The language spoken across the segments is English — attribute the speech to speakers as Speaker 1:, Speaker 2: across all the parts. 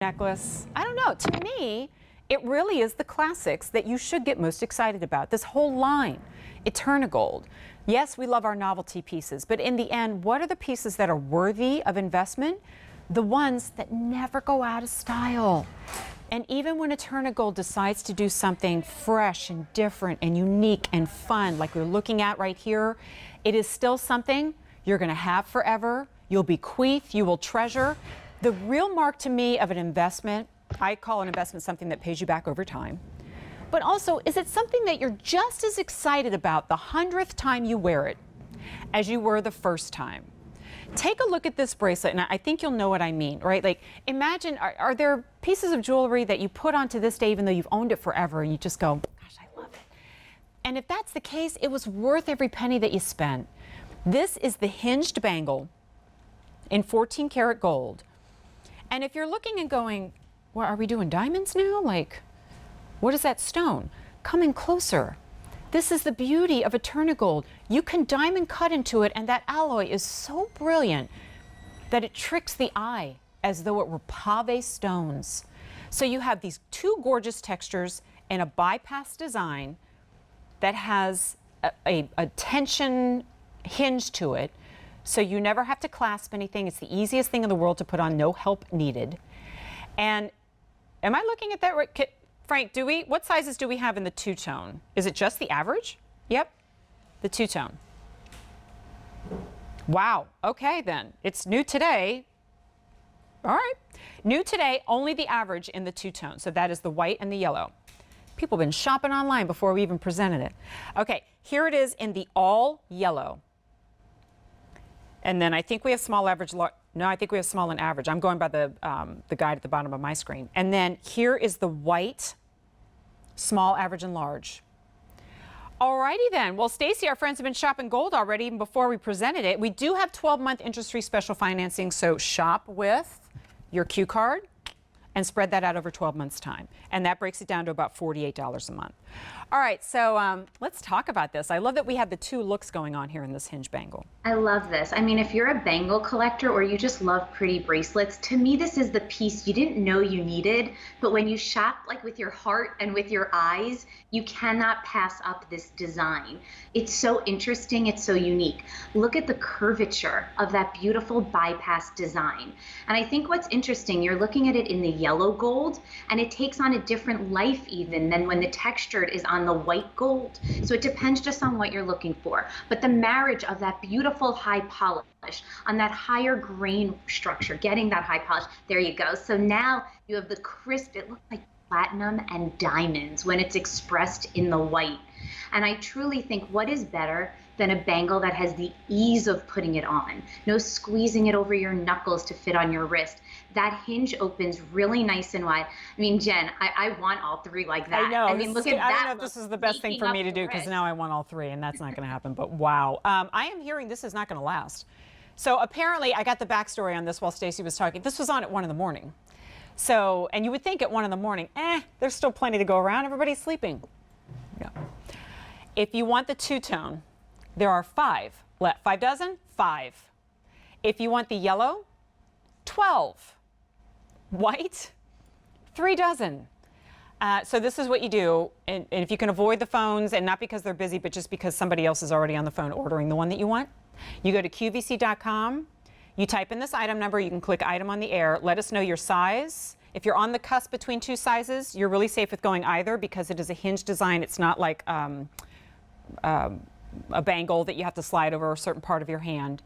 Speaker 1: necklace. I don't know. To me, it really is the classics that you should get most excited about. This whole line, EternaGold. Yes, we love our novelty pieces, but in the end, what are the pieces that are worthy of investment? The ones that never go out of style. And even when EternaGold decides to do something fresh and different and unique and fun, like we're looking at right here, it is still something you're going to have forever. You'll bequeath, you will treasure. The real mark to me of an investment, I call an investment something that pays you back over time. But also, is it something that you're just as excited about the 100th time you wear it as you were the first time? Take a look at this bracelet, and I think you'll know what I mean, right? Like, imagine, are there pieces of jewelry that you put on to this day, even though you've owned it forever, and you just go, gosh, I love it. And if that's the case, it was worth every penny that you spent. This is the hinged bangle in 14 karat gold. And if you're looking and going, well, are we doing diamonds now? Like, what is that stone? Come in closer. This is the beauty of EternaGold. You can diamond cut into it, and that alloy is so brilliant that it tricks the eye as though it were pave stones. So you have these two gorgeous textures in a bypass design that has a tension hinge to it. So you never have to clasp anything. It's the easiest thing in the world to put on, no help needed. And am I looking at that right? Frank, what sizes do we have in the two-tone? Is it just the average? Yep, the two-tone. Wow, okay then. It's new today. All right. New today, only the average in the two-tone. So that is the white and the yellow. People have been shopping online before we even presented it. Okay, here it is in the all yellow. And then I think we have small, average, no, I think we have small and average. I'm going by the guide at the bottom of my screen. And then here is the white, small, average, and large. Alrighty then. Well, Stacy, our friends have been shopping gold already even before we presented it. We do have 12-month interest-free special financing, so shop with your Q card and spread that out over 12 months' time. And that breaks it down to about $48 a month. All right, so let's talk about this. I love that we have the two looks going on here in this hinge bangle.
Speaker 2: I love this. I mean, if you're a bangle collector or you just love pretty bracelets, to me this is the piece you didn't know you needed, but when you shop like with your heart and with your eyes, you cannot pass up this design. It's so interesting, it's so unique. Look at the curvature of that beautiful bypass design. And I think what's interesting, you're looking at it in the yellow gold, and it takes on a different life even than when the textured is on the white gold. So it depends just on what you're looking for. But the marriage of that beautiful high polish on that higher grain structure, getting that high polish, there you go. So now you have the crisp, it looks like platinum and diamonds when it's expressed in the white. And I truly think, what is better than a bangle that has the ease of putting it on? No squeezing it over your knuckles to fit on your wrist. That hinge opens really nice and wide. I mean, Jen, I want all three like that.
Speaker 1: I know.
Speaker 2: I mean, look at that.
Speaker 1: I don't know if this is the best thing for me to do because now I want all three, and that's not going to happen. But wow, I am hearing this is not going to last. So apparently, I got the backstory on this while Stacy was talking. This was on at 1 in the morning. So, and you would think at 1 in the morning, there's still plenty to go around. Everybody's sleeping. No. If you want the two-tone, there are 5 left. 5 dozen? 5. If you want the yellow, 12. White, 3 dozen. So this is what you do, and if you can avoid the phones, and not because they're busy, but just because somebody else is already on the phone ordering the one that you want, you go to QVC.com, you type in this item number, you can click item on the air, let us know your size. If you're on the cusp between 2 sizes, you're really safe with going either because it is a hinge design. It's not like a bangle that you have to slide over a certain part of your hand.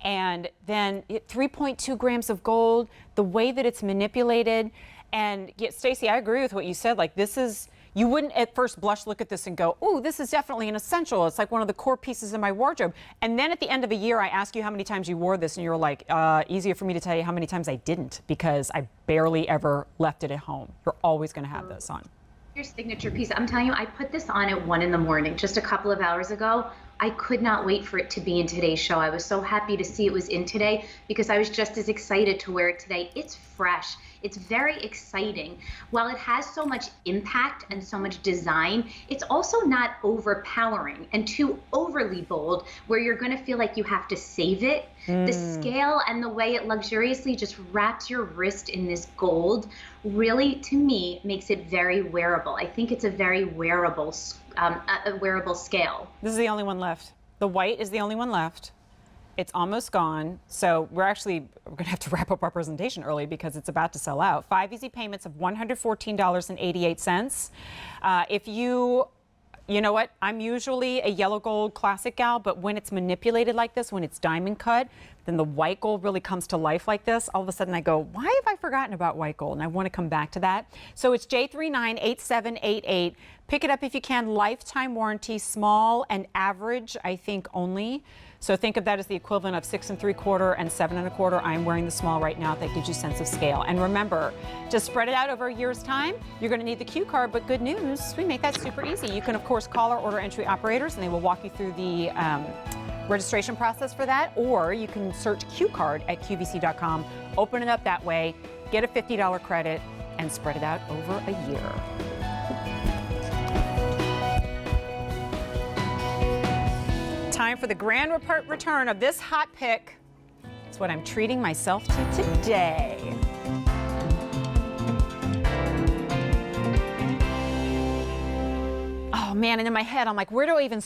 Speaker 1: And then 3.2 grams of gold, the way that it's manipulated. And Stacy, I agree with what you said. Like, this is, you wouldn't at first blush look at this and go, oh, this is definitely an essential. It's like one of the core pieces in my wardrobe. And then at the end of a year, I ask you how many times you wore this, and you're like, easier for me to tell you how many times I didn't, because I barely ever left it at home. You're always going to have this on.
Speaker 2: Your signature piece. I'm telling you, I put this on at 1 in the morning, just a couple of hours ago. I could not wait for it to be in today's show. I was so happy to see it was in today because I was just as excited to wear it today. It's fresh. It's very exciting. While it has so much impact and so much design, it's also not overpowering and too overly bold where you're going to feel like you have to save it. The scale and the way it luxuriously just wraps your wrist in this gold really, to me, makes it very wearable. I think it's a very wearable, a wearable scale.
Speaker 1: This is the only one left. The white is the only one left. It's almost gone. So we're going to have to wrap up our presentation early because it's about to sell out. 5 easy payments of $114.88. If you know what? I'm usually a yellow gold classic gal, but when it's manipulated like this, when it's diamond cut, then the white gold really comes to life like this. All of a sudden I go, why have I forgotten about white gold? And I want to come back to that. So it's J398788. Pick it up if you can. Lifetime warranty, small and average, I think only. So think of that as the equivalent of 6 3/4 and 7 1/4. I'm wearing the small right now. That gives you a sense of scale. And remember, to spread it out over a year's time, you're going to need the Q card. But good news, we make that super easy. You can, of course, call our order entry operators, and they will walk you through the registration process for that. Or you can search Q card at QVC.com, open it up that way, get a $50 credit, and spread it out over a year. Time for the grand return of this hot pick. It's what I'm treating myself to today. Oh man, and in my head, I'm like, where do I even